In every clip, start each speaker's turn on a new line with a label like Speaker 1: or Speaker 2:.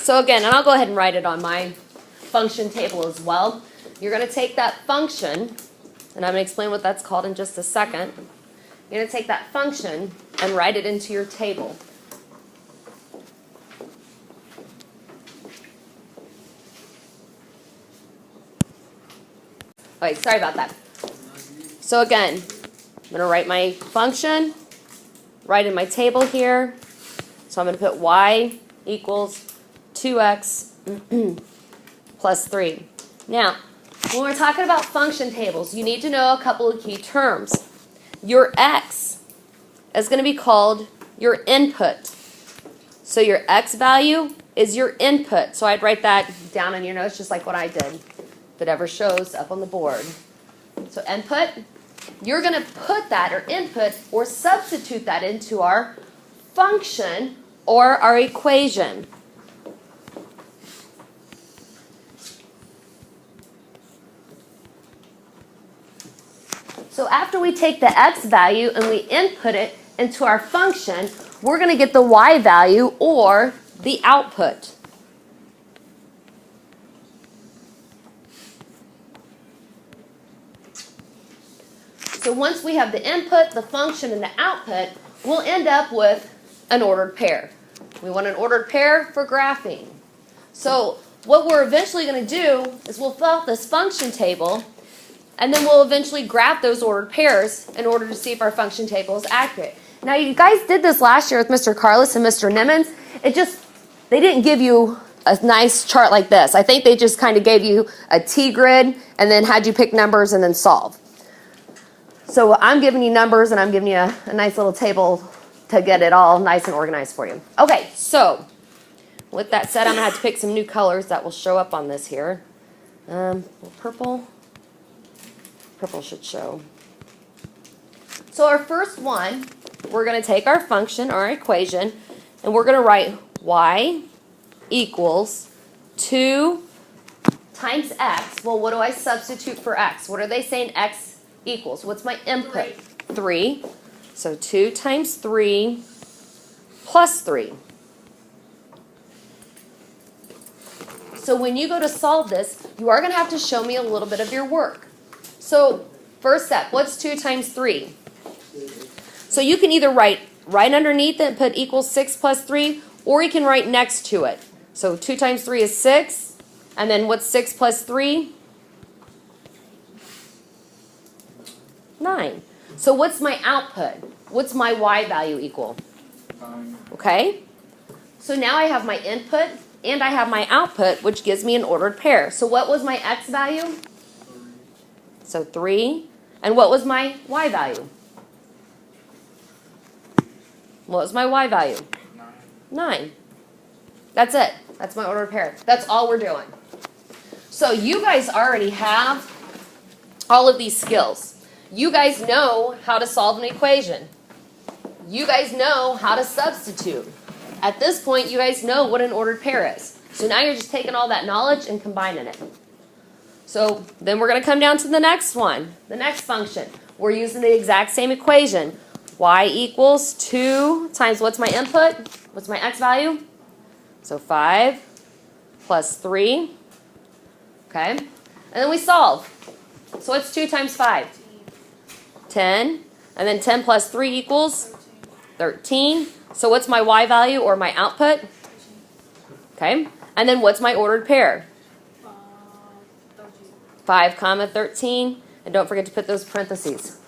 Speaker 1: So again, and I'll go ahead and write it on my function table as well. You're going to take that function, and I'm going to explain what that's called in just a second. You're going to take that function and write it into your table. Okay, sorry about that. So again, I'm going to write my function right in my table here. So I'm going to put y equals 2x plus 3. Now, when we're talking about function tables, you need to know a couple of key terms. Your x is going to be called your input. So your x value is your input. So I'd write that down in your notes just like what I did, if it ever shows up on the board. So input, you're going to put that or input or substitute that into our function or our equation. So after we take the x value and we input it into our function, we're going to get the y value or the output. So once we have the input, the function, and the output, we'll end up with an ordered pair. We want an ordered pair for graphing. So what we're eventually going to do is we'll fill out this function table, and then we'll eventually graph those ordered pairs in order to see if our function table is accurate. Now, you guys did this last year with Mr. Carlos and Mr. Nimmons. They didn't give you a nice chart like this. I think they just kind of gave you a T-grid and then had you pick numbers and then solve. So I'm giving you numbers and I'm giving you a nice little table to get it all nice and organized for you. Okay, so with that said, I'm going to have to pick some new colors that will show up on this here. Purple. Purple should show. So our first one, we're going to take our function, our equation, and we're going to write y equals 2 times x. Well, what do I substitute for x? What are they saying x equals? What's my input? 3. So 2 times 3 plus 3. So when you go to solve this, you are going to have to show me a little bit of your work. So first step, what's 2 times 3? So you can either write right underneath it and put equals 6 plus 3, or you can write next to it. So 2 times 3 is 6, and then what's 6 plus 3? 9. So what's my output? What's my y value equal?
Speaker 2: 9.
Speaker 1: Okay. So now I have my input and I have my output, which gives me an ordered pair. So what was my x value?
Speaker 2: 3.
Speaker 1: So 3. And what was my y value? What was my y value?
Speaker 2: 9.
Speaker 1: 9. That's it. That's my ordered pair. That's all we're doing. So you guys already have all of these skills. You guys know how to solve an equation. You guys know how to substitute. At this point, you guys know what an ordered pair is. So now you're just taking all that knowledge and combining it. So then we're going to come down to the next one, the next function. We're using the exact same equation. Y equals 2 times what's my input? What's my x value? So 5 plus 3. Okay. And then we solve. So what's 2 times 5? 10. And then 10 plus 3 equals 13. So what's my y value or my output? Okay. And then what's my ordered pair? 5 comma 13. And don't forget to put those parentheses.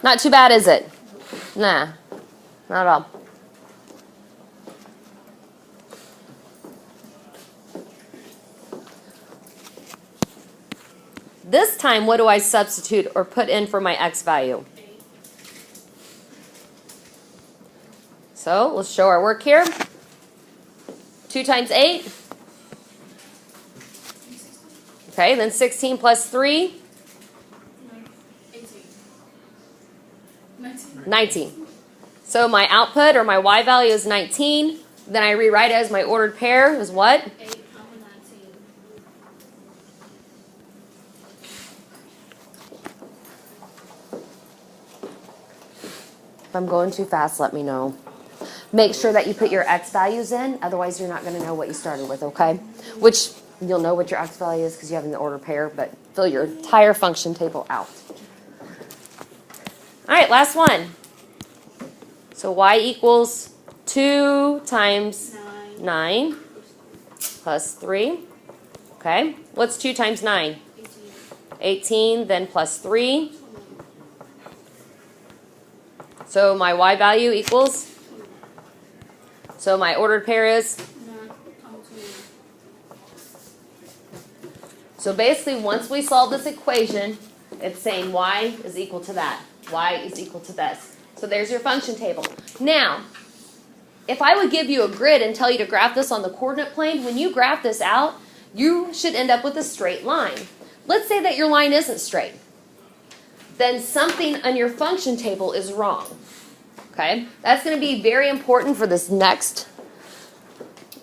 Speaker 1: Not too bad, is it? Nah, not at all. This time, what do I substitute or put in for my x value? So let's show our work here. 2 times 8. Okay, then 16 plus 3. 19. So my output or my y value is 19. Then I rewrite it as my ordered pair is what?
Speaker 3: 8, 19.
Speaker 1: If I'm going too fast, let me know. make sure that you put your x values in, otherwise you're not going to know what you started with, okay? Which you'll know what your x value is because you have an ordered pair, but fill your entire function table out. All right, last one. So y equals 2 times 9 plus 3. Okay, what's 2 times 9? 18, then plus 3. So my y value equals? So my ordered pair is? So basically, once we solve this equation, it's saying y is equal to that. Y is equal to this. So there's your function table. Now, if I would give you a grid and tell you to graph this on the coordinate plane, when you graph this out, you should end up with a straight line. Let's say that your line isn't straight. Then something on your function table is wrong. Okay? That's going to be very important for this next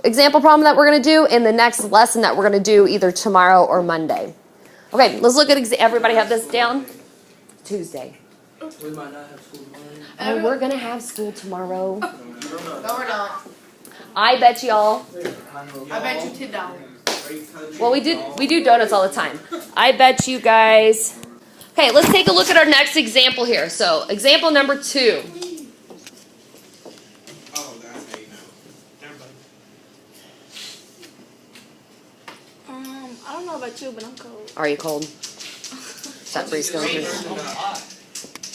Speaker 1: example problem that we're going to do and the next lesson that we're going to do either tomorrow or Monday. Okay, let's look at everybody have this down? Tuesday.
Speaker 2: We might not have school tomorrow.
Speaker 1: Oh, we're going to have school tomorrow.
Speaker 3: No, we're not.
Speaker 1: I bet y'all.
Speaker 3: I bet you $10.
Speaker 1: Well, we do donuts all the time. I bet you guys. Okay, let's take a look at our next example here. So, example number 2.
Speaker 2: Oh, that's how you know.
Speaker 4: I don't know about you, but I'm cold.
Speaker 1: Are you cold? Is that breeze going through?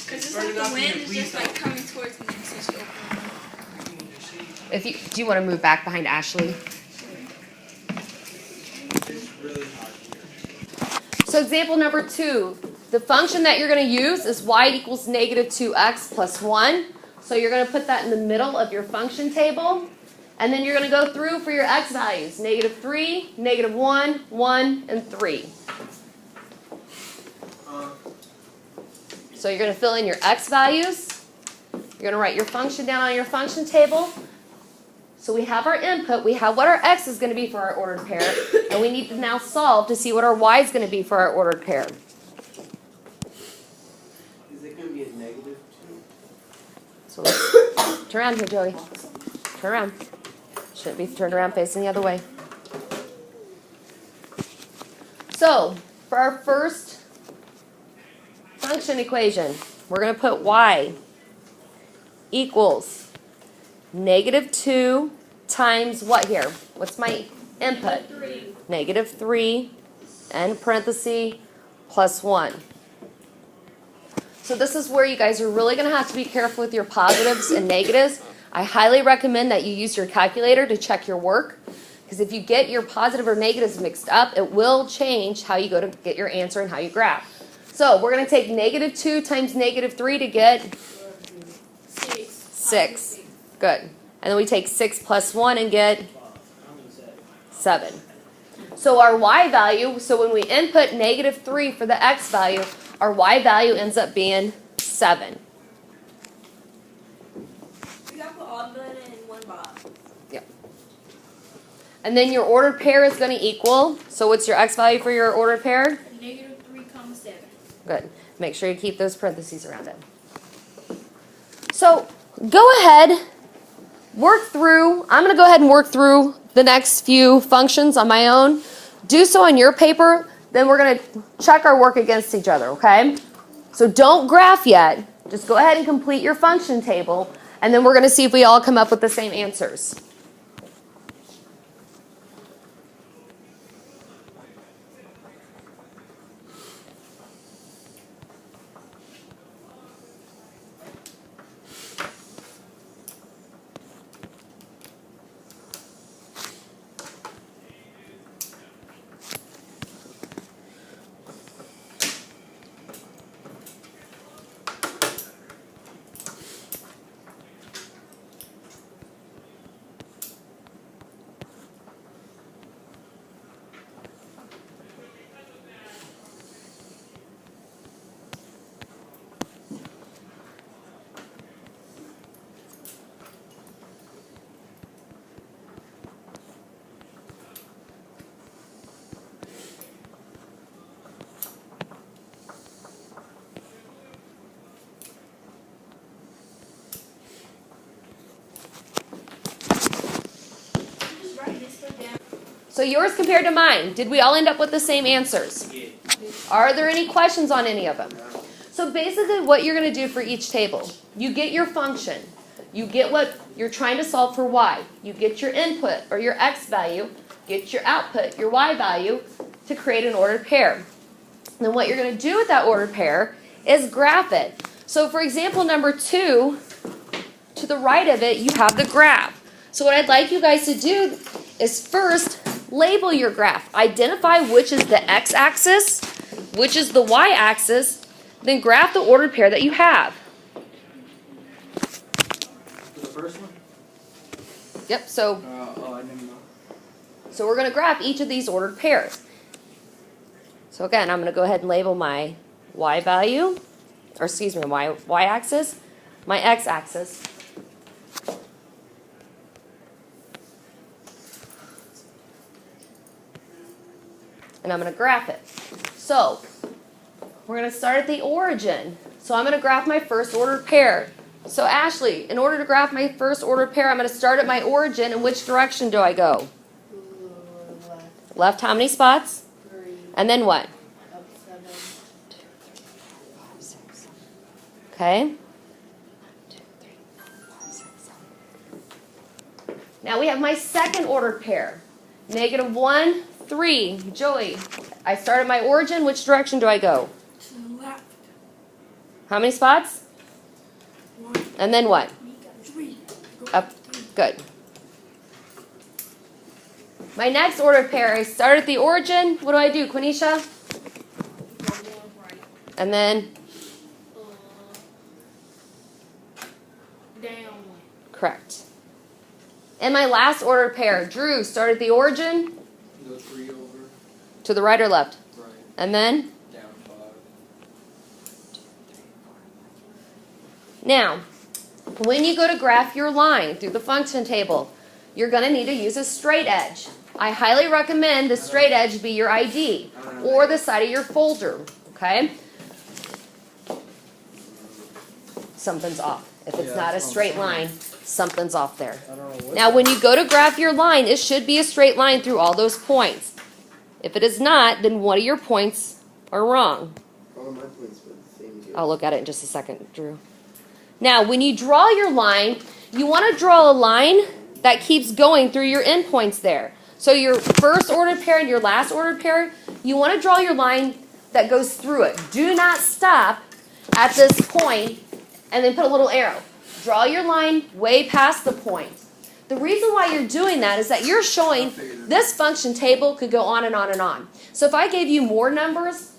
Speaker 4: Cause it's like the wind is just like coming towards me, so she opened.
Speaker 1: Do you want to move back behind Ashley?
Speaker 2: It's really hot here.
Speaker 1: So example number 2, the function that you're going to use is y equals negative 2x plus 1. So you're going to put that in the middle of your function table. And then you're going to go through for your x values. Negative 3, negative 1, 1, and 3. So you're going to fill in your x values. You're going to write your function down on your function table. So we have our input. We have what our x is going to be for our ordered pair. And we need to now solve to see what our y is going to be for our ordered pair.
Speaker 2: Is it going to be a negative 2?
Speaker 1: So let's turn around here, Joey. Turn around. Shouldn't be turned around facing the other way. So for our first function equation, we're going to put y equals negative 2 times what here? What's my input?
Speaker 4: 3.
Speaker 1: Negative 3 and parenthesis plus 1. So this is where you guys are really going to have to be careful with your positives and negatives. I highly recommend that you use your calculator to check your work, because if you get your positive or negatives mixed up, it will change how you go to get your answer and how you graph. So we're going to take negative 2 times negative 3 to get 6. Good. And then we take 6 plus 1 and get 7. So our y value, so when we input negative 3 for the x value, our y value ends up being 7.
Speaker 4: We got to put all the in one box.
Speaker 1: Yep. And then your ordered pair is going to equal, so what's your x value for your ordered pair?
Speaker 4: Negative 3,7.
Speaker 1: Good. Make sure you keep those parentheses around it. So go ahead, work through. I'm going to go ahead and work through the next few functions on my own. Do so on your paper. Then we're going to check our work against each other, okay? So don't graph yet. Just go ahead and complete your function table. And then we're going to see if we all come up with the same answers. So yours compared to mine, did we all end up with the same answers?
Speaker 2: Yeah.
Speaker 1: Are there any questions on any of them? So basically what you're going to do for each table, you get your function. You get what you're trying to solve for y. You get your input or your x value, get your output, your y value, to create an ordered pair. And then what you're going to do with that ordered pair is graph it. So for example number 2, to the right of it, you have the graph. So what I'd like you guys to do is first label your graph. Identify which is the x-axis, which is the y-axis, then graph the ordered pair that you have.
Speaker 2: The first one?
Speaker 1: Yep, so
Speaker 2: I didn't know.
Speaker 1: we're going to graph each of these ordered pairs. So again, I'm going to go ahead and label my y value, or excuse me, my y-axis, my x-axis. And I'm going to graph it. So we're going to start at the origin. So I'm going to graph my first ordered pair. So Ashley, in order to graph my first ordered pair, I'm going to start at my origin. In which direction do I go? Left how many spots?
Speaker 3: 3,
Speaker 1: And then what?
Speaker 3: up 7.
Speaker 1: Okay. Now we have my second ordered pair. -1, 3. Joey, I start at my origin. Which direction do I go?
Speaker 4: To the left.
Speaker 1: How many spots?
Speaker 4: 1,
Speaker 1: And then what?
Speaker 4: 3. Go
Speaker 1: Up.
Speaker 4: 3.
Speaker 1: Good. My next ordered pair, I start at the origin. What do, Quenisha?
Speaker 3: Right.
Speaker 1: And then,
Speaker 3: Down.
Speaker 1: correct. And my last ordered pair, Drew, start at the origin.
Speaker 2: Go 3 over.
Speaker 1: To the right or left?
Speaker 2: Right.
Speaker 1: And then,
Speaker 2: Down 5.
Speaker 1: now, when you go to graph your line through the function table, you're going to need to use a straight edge. I highly recommend the straight edge be your ID or the side of your folder, okay? Something's off. If it's
Speaker 2: Yeah,
Speaker 1: not a
Speaker 2: that's what I'm
Speaker 1: straight
Speaker 2: saying.
Speaker 1: line, something's off there.
Speaker 2: I don't know what.
Speaker 1: Now, when you go to graph your line, it should be a straight line through all those points. If it is not, then one of your points are wrong.
Speaker 5: All of my points were the same as yours.
Speaker 1: I'll look at it in just a second, Drew. Now, when you draw your line, you want to draw a line that keeps going through your endpoints there. So your first ordered pair and your last ordered pair, you want to draw your line that goes through it. Do not stop at this point and then put a little arrow. Draw your line way past the point. The reason why you're doing that is that you're showing this function table could go on and on and on. So if I gave you more numbers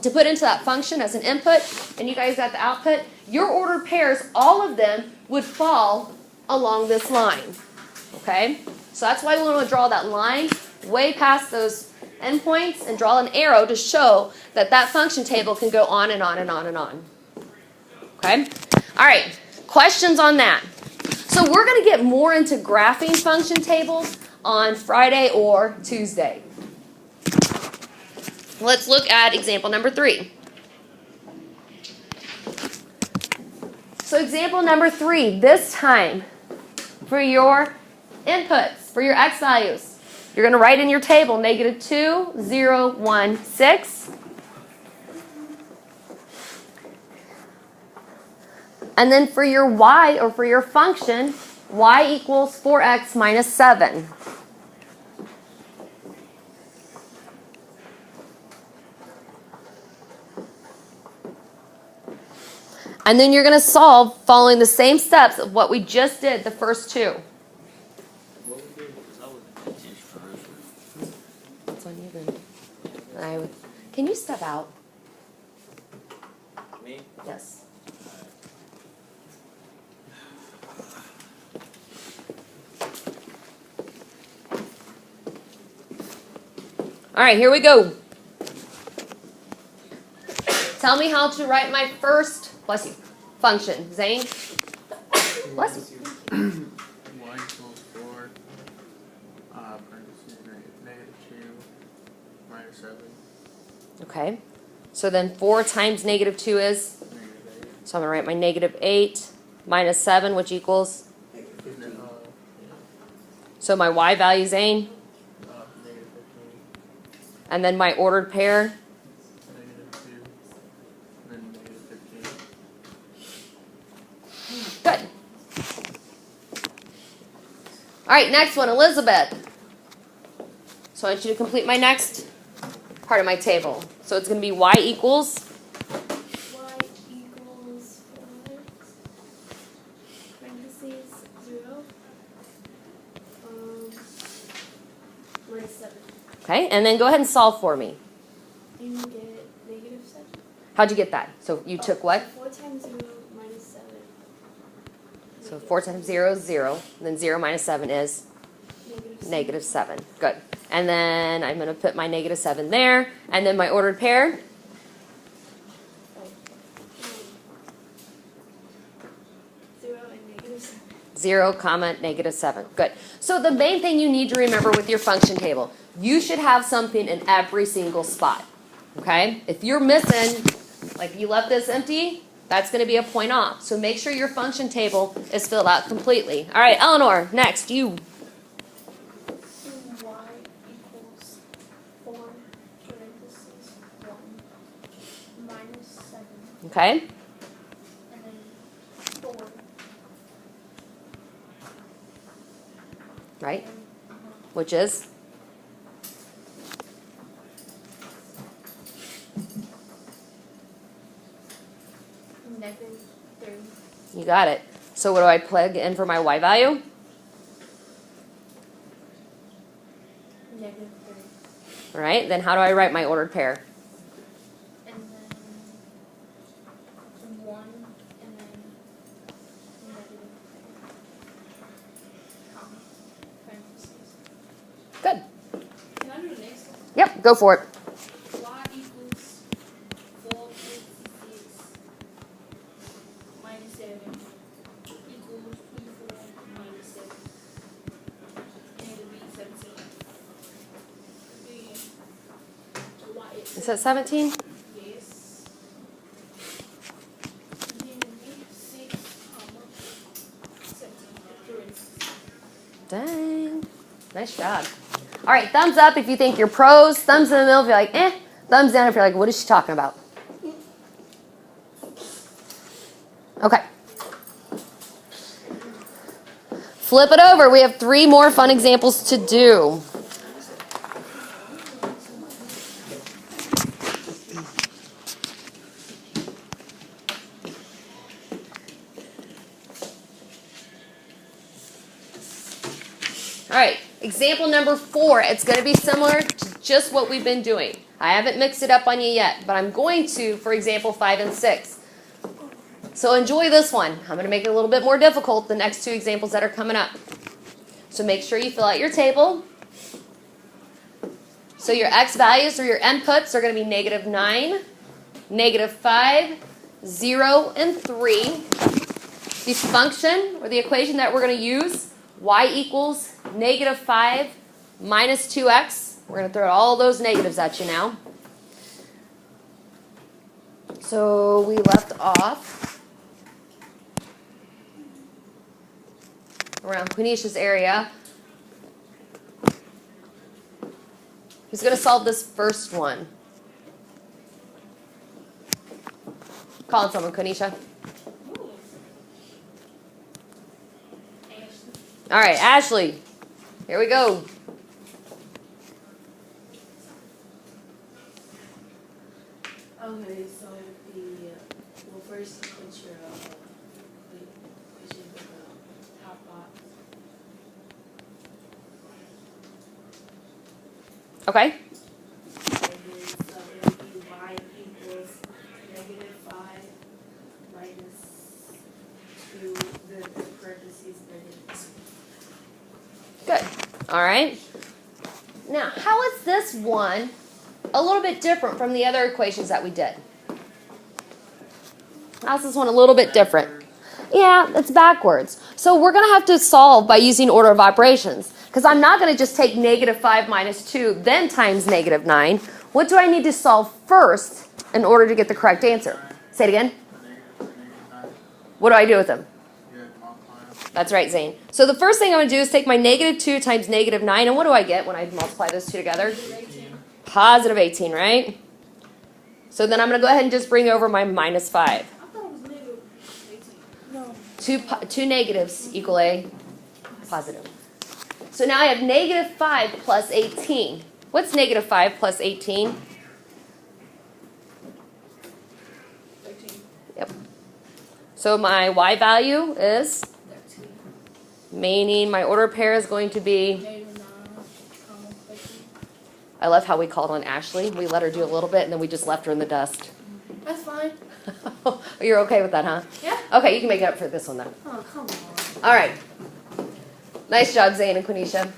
Speaker 1: to put into that function as an input and you guys got the output, your ordered pairs, all of them would fall along this line. Okay? So that's why we want to draw that line way past those endpoints and draw an arrow to show that that function table can go on and on and on and on. Okay? All right. Questions on that? So we're going to get more into graphing function tables on Friday or Tuesday. Let's look at example number 3. So example number 3, this time for your inputs, for your x values, you're going to write in your table -2, 0, 1, 6. And then for your y, or for your function, y equals 4x minus 7. And then you're going to solve following the same steps of what we just did, the first two. That's uneven. Can you step out?
Speaker 2: Me?
Speaker 1: Yes. All right, here we go. Tell me how to write my first, bless you, function. Zane? Bless you.
Speaker 6: Y equals 4, parentheses, -2, minus 7,
Speaker 1: Okay. So then 4 times -2 is?
Speaker 6: -8,
Speaker 1: So I'm going to write my -8 minus 7, which equals?
Speaker 5: Negative
Speaker 6: and then,
Speaker 5: 15.
Speaker 1: So my y value, Zane? And then my ordered pair,
Speaker 6: -2, and then -15.
Speaker 1: good. All right, next one, Elizabeth. So I want you to complete my next part of my table. So it's going to be y equals,
Speaker 3: Y equals 4, parentheses 0, minus 7.
Speaker 1: okay, and then go ahead and solve for me.
Speaker 3: You can get negative 7.
Speaker 1: How'd you get that? So you took what?
Speaker 3: 4 times 0 minus 7.
Speaker 1: So 4 times 0 is 0. And then 0 minus 7 is
Speaker 3: Negative 7.
Speaker 1: -7. Good. And then I'm going to put my -7 there. And then my ordered pair,
Speaker 3: 0 and negative 7.
Speaker 1: 0, comma, -7. Good. So the main thing you need to remember with your function table, you should have something in every single spot. Okay? If you're missing, like you left this empty, that's going to be a point off. So make sure your function table is filled out completely. All right, Eleanor, next, you.
Speaker 3: Y equals 4, parentheses 1, minus 7,
Speaker 1: Okay?
Speaker 3: and then 4.
Speaker 1: Right?
Speaker 3: And,
Speaker 1: Which is?
Speaker 3: negative 3.
Speaker 1: You got it. So what do I plug in for my y value?
Speaker 3: Negative 3.
Speaker 1: All right, then how do I write my ordered pair?
Speaker 3: And then 1, and then negative 3. Comma. Parentheses.
Speaker 1: Good.
Speaker 3: Can I do the next one?
Speaker 1: Yep, go for it.
Speaker 3: Y equals 4 parentheses minus 7 equals 24 minus 7. And it'll be 17. The Y
Speaker 1: Is
Speaker 3: is
Speaker 1: that 17?
Speaker 3: yes. Then 6, comma 17 parentheses.
Speaker 1: Dang. Nice job. All right, thumbs up if you think you're pros. Thumbs in the middle if you're like, eh. Thumbs down if you're like, what is she talking about? Okay. Flip it over. We have 3 more fun examples to do. All right, example number 4. It's going to be similar to just what we've been doing. I haven't mixed it up on you yet, but I'm going to for example 5 and 6. So enjoy this one. I'm going to make it a little bit more difficult the next 2 examples that are coming up. So make sure you fill out your table. So your x values or your inputs are going to be -9, -5, 0, and 3. The function or the equation that we're going to use, y equals -5 minus 2x. We're going to throw all those negatives at you now. So we left off around Quenisha's area. Who's going to solve this first one? Calling someone, Quenisha. All right, Ashley. Here we go.
Speaker 7: Okay, so well, first you put your equation with the top box.
Speaker 1: Okay.
Speaker 7: And then so it would be y equals -5 minus 2, the parentheses negative.
Speaker 1: Good. All right. Now, how is this one a little bit different from the other equations that we did? How's this one a little bit different? Yeah, it's backwards. So we're going to have to solve by using order of operations. Because I'm not going to just take -5 minus 2, then times -9. What do I need to solve first in order to get the correct answer? Say it again. What do I do with them?
Speaker 6: You have to multiply them.
Speaker 1: That's right, Zane. So the first thing I'm going to do is take my -2 times -9, and what do I get when I multiply those two together? Positive 18, right? So then I'm going to go ahead and just bring over my minus 5.
Speaker 3: I thought it was negative 18. No.
Speaker 1: Two negatives equal a positive. So now I have negative 5 plus 18. What's negative 5 plus 18?
Speaker 3: 13.
Speaker 1: Yep. So my y value is,
Speaker 3: 13.
Speaker 1: meaning my ordered pair is going to be,
Speaker 3: Negative 9, comma, 13.
Speaker 1: I love how we called on Ashley. We let her do a little bit and then we just left her in the dust.
Speaker 3: That's fine.
Speaker 1: You're okay with that, huh?
Speaker 3: Yeah.
Speaker 1: Okay, you can make it up for this one then.
Speaker 3: Oh, come on.
Speaker 1: All right. Nice job, Zane and Quenisha.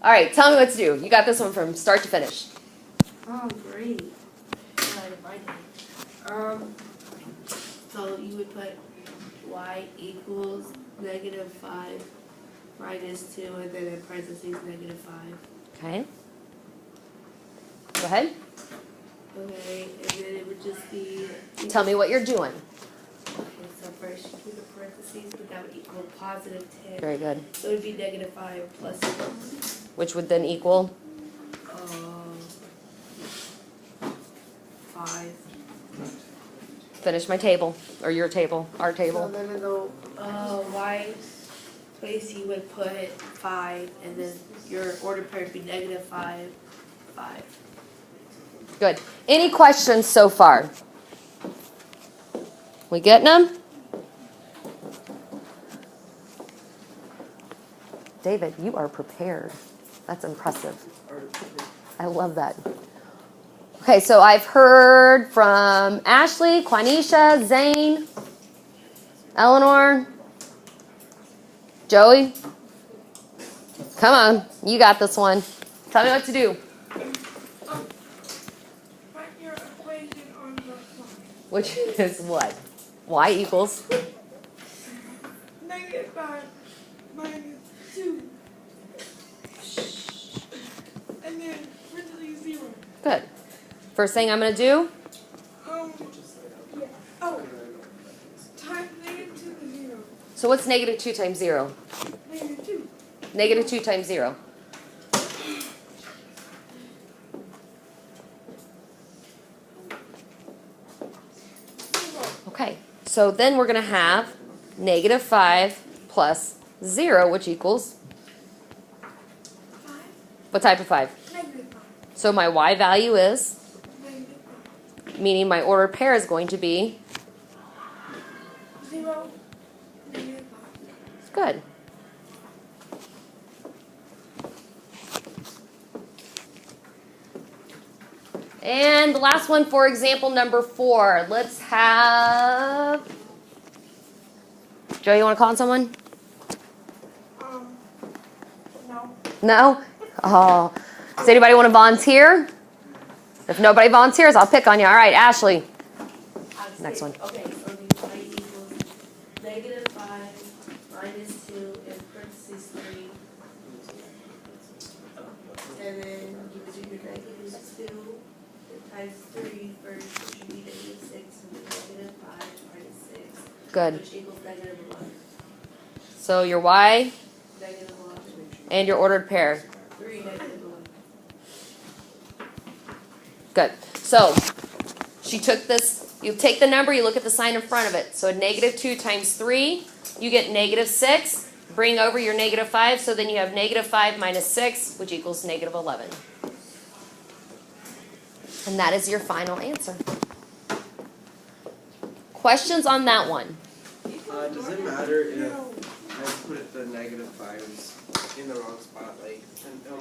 Speaker 1: All right, tell me what to do. You got this one from start to finish.
Speaker 7: Oh, great. So you would put y equals negative 5 minus 2, and then in parentheses negative 5.
Speaker 1: Okay. Go ahead.
Speaker 7: Okay, and then it would just be.
Speaker 1: Tell me what you're doing.
Speaker 7: Okay, so first you do the parentheses, but that would equal positive 10.
Speaker 1: Very good.
Speaker 7: So it would be negative 5 plus 1.
Speaker 1: Which would then equal?
Speaker 7: 5.
Speaker 1: Finish my table, or your table, our
Speaker 7: So
Speaker 1: table.
Speaker 7: then in the y place you would put 5, and then your order pair would be negative 5, 5.
Speaker 1: Good. Any questions so far? We getting them? David, you are prepared. That's impressive. I love that. Okay, so I've heard from Ashley, Quanisha, Zane, Eleanor, Joey. Come on, you got this one. Tell me what to do.
Speaker 3: Write your equation on the phone.
Speaker 1: Which is what? Y equals?
Speaker 3: Negative 5 minus 2. And then parentheses 0.
Speaker 1: Good. First thing I'm going to do,
Speaker 3: Yeah. Oh. Times negative 2 is 0.
Speaker 1: so what's negative 2 times 0?
Speaker 3: Negative 2.
Speaker 1: Negative 2 times 0. Okay, so then we're going to have negative 5 plus 0, which equals,
Speaker 3: 5.
Speaker 1: what type of 5?
Speaker 3: Negative 5.
Speaker 1: So my y value is,
Speaker 3: Negative 5.
Speaker 1: meaning my ordered pair is going to be,
Speaker 3: 0. Negative 5.
Speaker 1: good. And the last one for example number 4. Let's have, Joe, you want to call on someone?
Speaker 3: No.
Speaker 1: No? Oh. Does anybody want to volunteer? If nobody volunteers, I'll pick on you. All right, Ashley. Next one.
Speaker 7: Okay, so the y equals negative 5 minus 2 in parentheses 3. And then you would do your negative 2 times 3 first, which would be negative 6, and then negative 5 minus 6.
Speaker 1: Good.
Speaker 7: Which equals negative 11.
Speaker 1: So your y
Speaker 7: Negative 11.
Speaker 1: and your ordered pair.
Speaker 7: 3 negative 11.
Speaker 1: Good. So she took this, you take the number, you look at the sign in front of it. So negative 2 times 3, you get negative 6. Bring over your negative 5, so then you have negative 5 minus 6, which equals negative 11. And that is your final answer. Questions on that one?
Speaker 5: Does it matter if I put the negative 5s in the wrong spot, like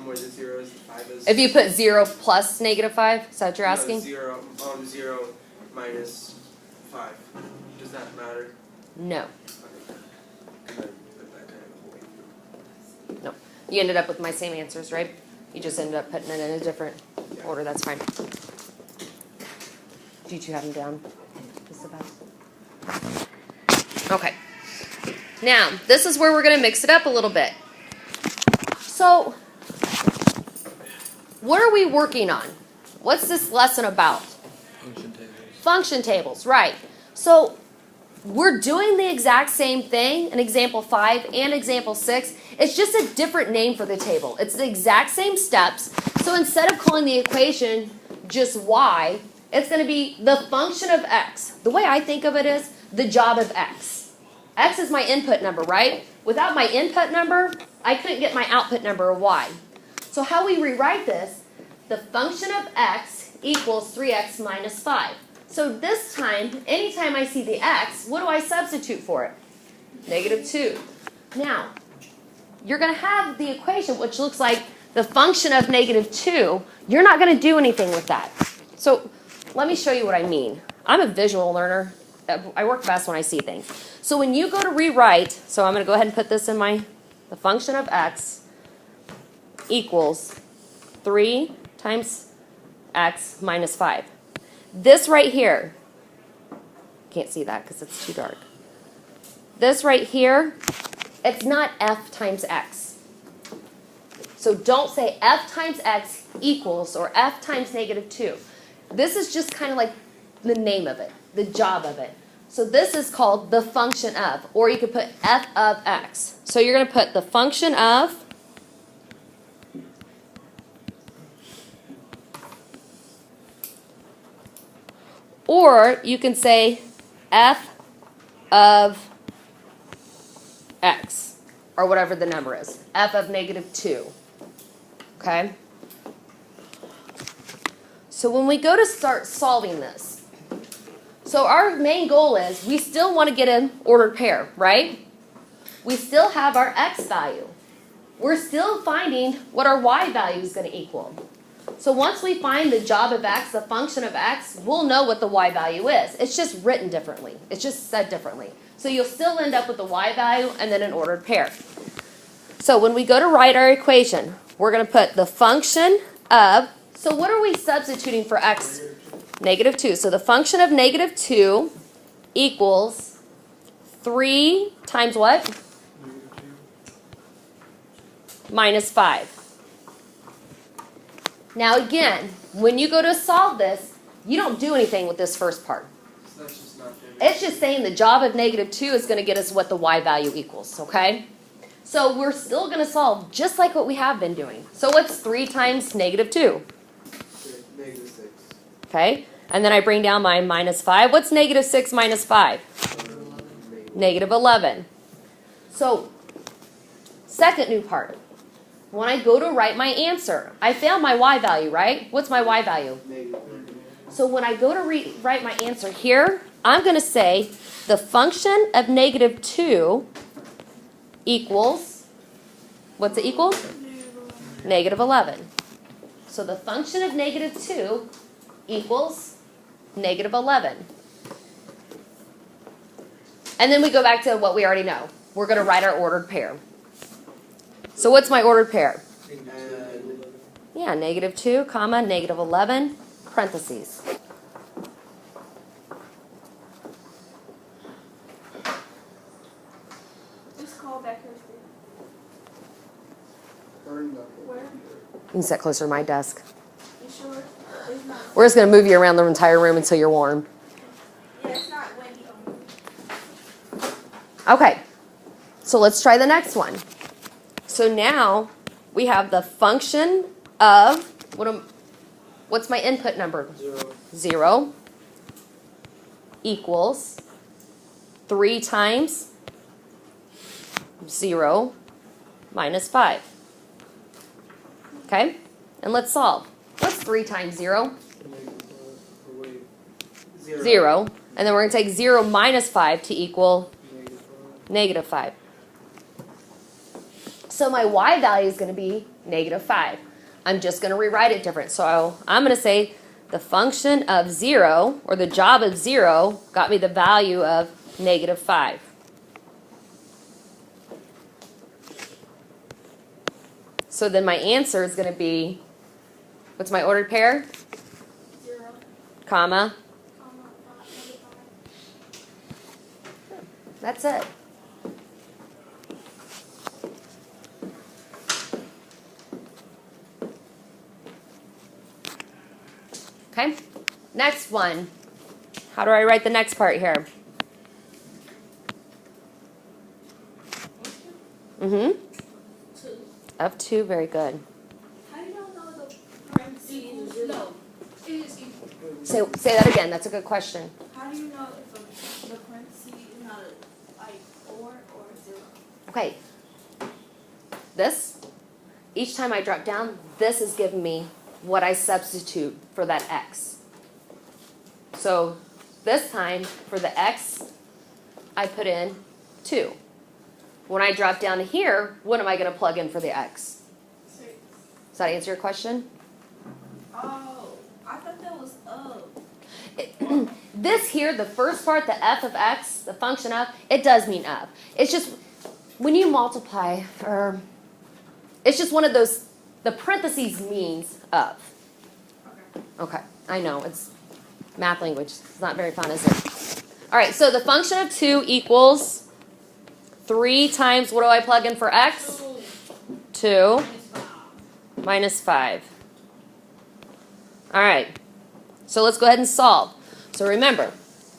Speaker 5: where the 0 is, the 5 is?
Speaker 1: If you put 0 plus negative 5, is that what you're asking?
Speaker 5: No, 0 minus 5. Does that matter?
Speaker 1: No.
Speaker 5: Can I put that kind of away?
Speaker 1: No. You ended up with my same answers, right? You just ended up putting it in a different order. That's fine. Do you two have them down? Just about. Okay. Now, this is where we're going to mix it up a little bit. So, what are we working on? What's this lesson about?
Speaker 6: Function tables.
Speaker 1: Function tables, right. So, we're doing the exact same thing in example 5 and example 6. It's just a different name for the table. It's the exact same steps. So instead of calling the equation just y, it's going to be the function of x. The way I think of it is the job of x. X is my input number, right? Without my input number, I couldn't get my output number of y. So how we rewrite this, the function of x equals 3x minus 5. So this time, anytime I see the x, what do I substitute for it? -2. Now, you're going to have the equation which looks like the function of -2. You're not going to do anything with that. So let me show you what I mean. I'm a visual learner. I work best when I see things. So when you go to rewrite, so I'm going to go ahead and put this in the function of x equals 3 times x minus 5. This right here, can't see that because it's too dark. This right here, it's not f times x. So don't say f times x equals or f times -2. This is just kind of like the name of it, the job of it. So this is called the function of, or you could put f of x. So you're going to put the function of or you can say f of x, or whatever the number is, f of -2, okay? So when we go to start solving this, so our main goal is we still want to get an ordered pair, right? We still have our x value. We're still finding what our y value is going to equal. So once we find the job of x, the function of x, we'll know what the y value is. It's just written differently. It's just said differently. So you'll still end up with the y value and then an ordered pair. So when we go to write our equation, we're going to put the function of, so what are we substituting for x? -2. So the function of -2 equals 3 times what? Minus 5. Now again, when you go to solve this, you don't do anything with this first part.
Speaker 5: So that's just not fair.
Speaker 1: It's just saying the job of -2 is going to get us what the y value equals, okay? So we're still going to solve just like what we have been doing. So what's 3 times -2?
Speaker 5: -6.
Speaker 1: Okay? And then I bring down my minus 5. What's -6 minus 5? -11. So, second new part. When I go to write my answer, I found my y value, right? What's my y value? So when I go to write my answer here, I'm going to say the function of -2 equals, what's it equal? -11. So the function of -2 equals -11. And then we go back to what we already know. We're going to write our ordered pair. So what's my ordered pair? Yeah, -2, comma, -11, parentheses.
Speaker 3: Just call back here. Where?
Speaker 1: You can sit closer to my desk.
Speaker 3: You sure? It's not.
Speaker 1: We're just going to move you around the entire room until you're warm.
Speaker 3: Yeah, it's not windy.
Speaker 1: Okay, so let's try the next one. So now we have the function of, what's my input number? 0 equals 3 times 0 minus 5. Okay, and let's solve. What's 3 times 0? 0. And then we're going to take 0 minus 5 to equal -5. So my y value is going to be -5. I'm just going to rewrite it different. So I'm going to say the function of 0, or the job of 0, got me the value of -5. So then my answer is going to be, what's my ordered pair?
Speaker 3: 0,
Speaker 1: Comma.
Speaker 3: 5.
Speaker 1: That's it. Okay, next one. How do I write the next part here? Mm-hmm.
Speaker 3: 2.
Speaker 1: Of 2, very good.
Speaker 3: How do y'all know
Speaker 1: Say that again, that's a good question.
Speaker 3: How do you know if the parentheses is not like 4 or 0?
Speaker 1: Okay. This, each time I drop down, this is giving me what I substitute for that x. So this time, for the x, I put in 2. When I drop down to here, what am I going to plug in for the x?
Speaker 3: 6.
Speaker 1: Does that answer your question?
Speaker 3: Oh, I thought that was up.
Speaker 1: This here, the first part, the f of x, the function of, it does mean up. It's just, when you multiply, or it's just one of those, the parentheses means of.
Speaker 3: Okay.
Speaker 1: Okay, I know, it's math language. It's not very fun, is it? All right, so the function of 2 equals 3 times, what do I plug in for x? 2 minus 5. All right, so let's go ahead and solve. So remember,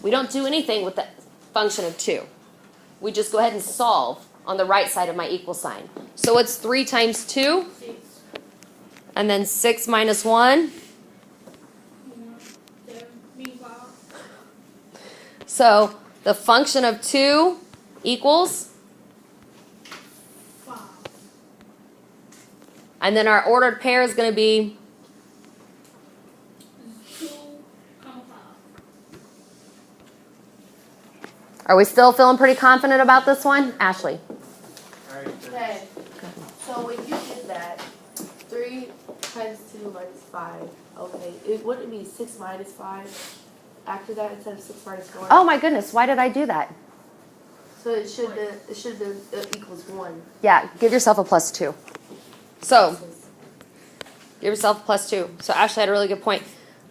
Speaker 1: we don't do anything with the function of 2. We just go ahead and solve on the right side of my equal sign. So it's 3 times 2,
Speaker 3: 6.
Speaker 1: and then 6 minus 1.
Speaker 3: 7, 5.
Speaker 1: So the function of 2 equals,
Speaker 3: 5.
Speaker 1: and then our ordered pair is going to be
Speaker 3: 2, 5.
Speaker 1: Are we still feeling pretty confident about this one? Ashley?
Speaker 6: Alright,
Speaker 7: Okay, so when you did that, 3 times 2 minus 5, okay, wouldn't it be 6 minus 5 after that instead of 6 minus 4?
Speaker 1: Oh my goodness, why did I do that?
Speaker 7: So it should have been equals 1.
Speaker 1: Yeah, give yourself a plus 2. So, give yourself a plus 2. So Ashley had a really good point.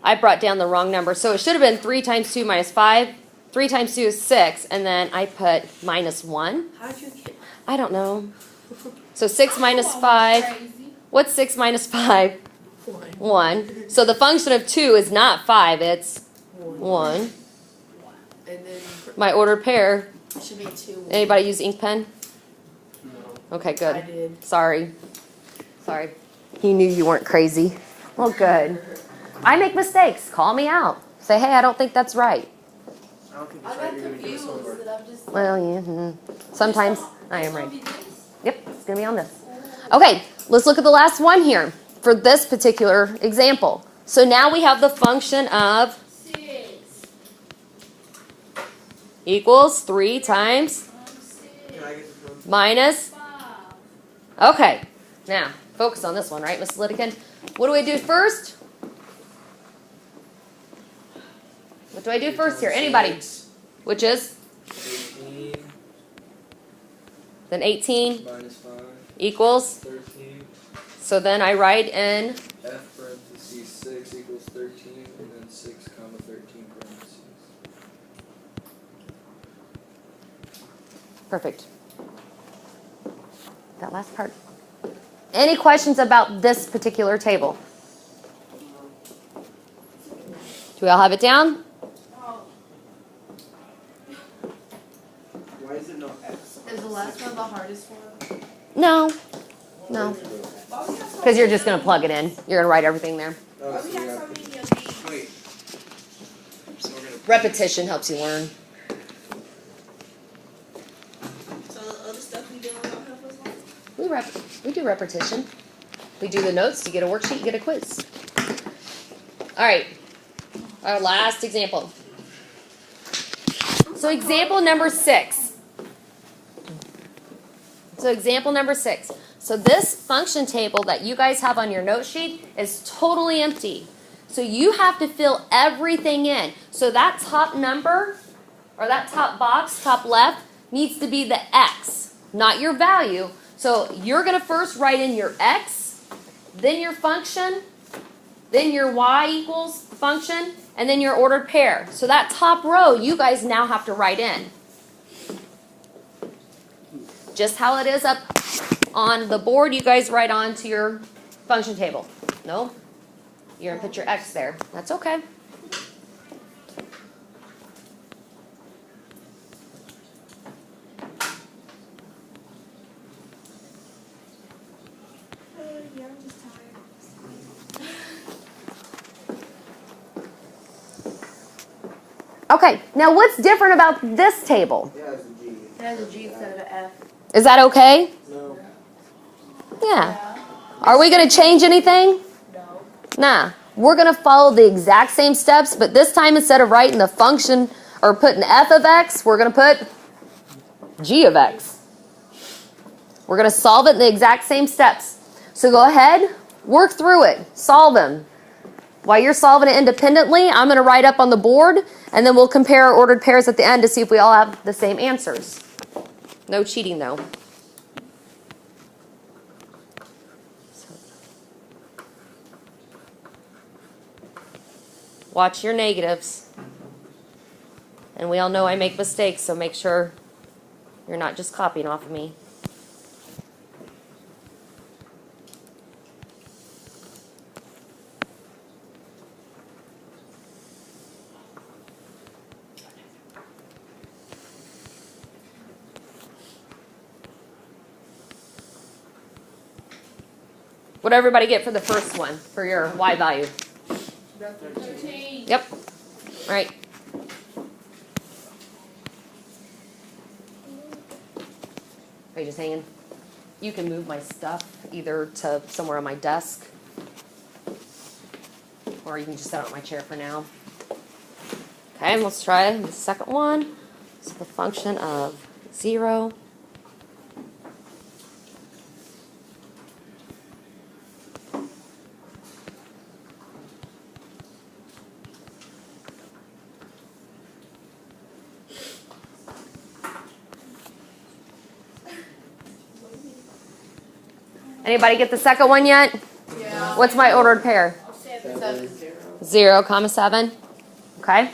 Speaker 1: I brought down the wrong number. So it should have been 3 times 2 minus 5. 3 times 2 is 6, and then I put minus 1.
Speaker 7: How'd you get?
Speaker 1: I don't know. So 6 minus 5. What's 6 minus 5? 1. So the function of 2 is not 5, it's 1.
Speaker 7: And then
Speaker 1: My ordered pair.
Speaker 7: it should be 2.
Speaker 1: Anybody use ink pen?
Speaker 6: no.
Speaker 1: Okay,
Speaker 7: I
Speaker 1: good.
Speaker 7: did.
Speaker 1: Sorry. He knew you weren't crazy. Well, good. I make mistakes. Call me out. Say, hey, I don't think that's right.
Speaker 6: I don't think
Speaker 7: I
Speaker 6: it's
Speaker 7: got
Speaker 6: right you're gonna give us
Speaker 7: confused
Speaker 6: homework.
Speaker 7: and I'm just.
Speaker 1: Well, yeah. Sometimes I am right. Yep, it's going to be on this. Okay, let's look at the last one here for this particular example. So now we have the function of
Speaker 3: 6.
Speaker 1: equals 3 times
Speaker 3: 6.
Speaker 5: Can I get the phone?
Speaker 1: minus.
Speaker 3: 5.
Speaker 1: Okay, now focus on this one, right, Mrs. Lidekin? What do we do first? What do I do first here? Anybody? Which is?
Speaker 8: 18
Speaker 1: Then 18
Speaker 8: minus 5,
Speaker 1: equals.
Speaker 8: 13.
Speaker 1: So then I write in.
Speaker 8: F parentheses 6 equals 13, and then 6 comma 13 parentheses.
Speaker 1: Perfect. That last part. Any questions about this particular table? Do we all have it down?
Speaker 3: Oh,
Speaker 5: Why is it no X?
Speaker 7: Is the last one the hardest one?
Speaker 1: No. No. Because you're just going to plug it in. You're going to write everything there.
Speaker 5: Oh,
Speaker 3: why
Speaker 5: so
Speaker 3: we
Speaker 5: we
Speaker 3: have
Speaker 5: have
Speaker 3: so
Speaker 5: to-
Speaker 3: many of these?
Speaker 5: Wait. So we're gonna.
Speaker 1: Repetition helps you learn.
Speaker 4: So the other stuff we doing don't help us learn?
Speaker 1: We do repetition. We do the notes. You get a worksheet, you get a quiz. All right. Our last example. So example number 6. So this function table that you guys have on your note sheet is totally empty. So you have to fill everything in. So that top number, or that top box, top left, needs to be the x, not your value. So you're going to first write in your x, then your function, then your y equals the function, and then your ordered pair. So that top row, you guys now have to write in. Just how it is up on the board, you guys write on to your function table. No? You're going to put your x there. That's okay.
Speaker 3: Yeah, I'm just tired.
Speaker 1: Okay, now what's different about this table?
Speaker 5: Yeah, it's a G.
Speaker 7: It has a G instead of an F.
Speaker 1: Is that okay?
Speaker 6: No.
Speaker 1: Yeah. Are we going to change anything?
Speaker 7: No.
Speaker 1: Nah. We're going to follow the exact same steps, but this time instead of writing the function or putting f of x, we're going to put g of x. We're going to solve it in the exact same steps. So go ahead, work through it, solve them. While you're solving it independently, I'm going to write up on the board, and then we'll compare our ordered pairs at the end to see if we all have the same answers. No cheating, though. Watch your negatives. And we all know I make mistakes, so make sure you're not just copying off of me. What did everybody get for the first one, for your y value?
Speaker 3: 13.
Speaker 1: Yep. All right. Are you just hanging? You can move my stuff either to somewhere on my desk, or you can just set it on my chair for now. Okay, and let's try the second one. So the function of 0. Anybody get the second one yet?
Speaker 3: Yeah.
Speaker 1: What's my ordered pair?
Speaker 3: 7.
Speaker 1: 0, 7. Okay.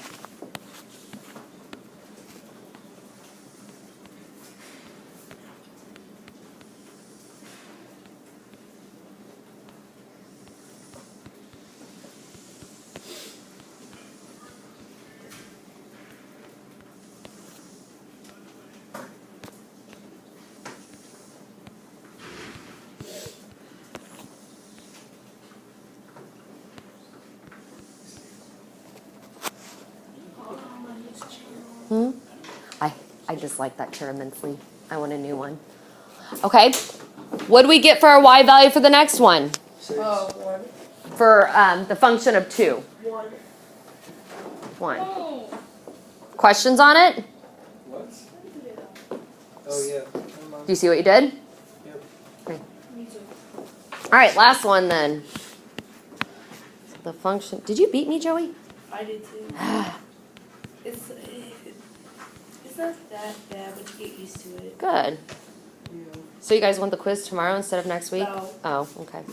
Speaker 1: I just like that chair immensely. I want a new one. Okay. What do we get for our y value for the next one?
Speaker 8: 6.
Speaker 7: Oh, 1.
Speaker 1: For the function of 2.
Speaker 7: 1.
Speaker 1: 1.
Speaker 3: Oh.
Speaker 1: Questions on it?
Speaker 8: What? Oh, yeah.
Speaker 1: Do you see what you did?
Speaker 8: Yep.
Speaker 1: Okay.
Speaker 3: Me too.
Speaker 1: All right, last one then. So the function. Did you beat me, Joey?
Speaker 7: I did too. It's not that bad, but you get used to it.
Speaker 1: Good. So you guys want the quiz tomorrow instead of next week?
Speaker 7: No.
Speaker 1: Oh, okay.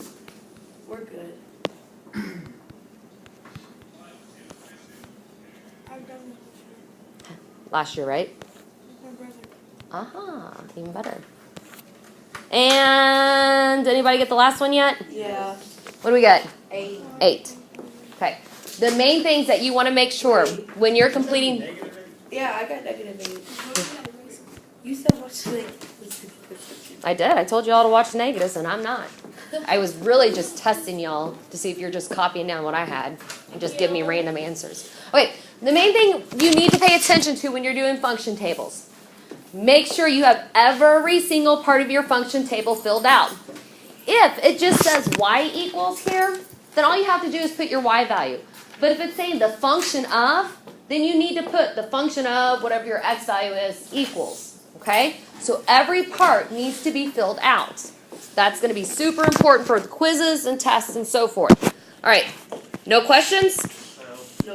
Speaker 7: We're good.
Speaker 3: I've done
Speaker 1: Last year, right?
Speaker 3: my brother.
Speaker 1: Aha, even better. And anybody get the last one yet?
Speaker 7: Yeah.
Speaker 1: What do we get?
Speaker 7: 8.
Speaker 1: 8. Okay. The main things that you want to make sure when you're completing.
Speaker 7: Yeah, I got negative 8. You said watch the
Speaker 1: I did. I told you all to watch the negatives, and I'm not. I was really just testing y'all to see if you're just copying down what I had and just give me random answers. Okay, the main thing you need to pay attention to when you're doing function tables. Make sure you have every single part of your function table filled out. If it just says y equals here, then all you have to do is put your y value. But if it's saying the function of, then you need to put the function of whatever your x value is equals. Okay? So every part needs to be filled out. That's going to be super important for the quizzes and tests and so forth. All right. No questions?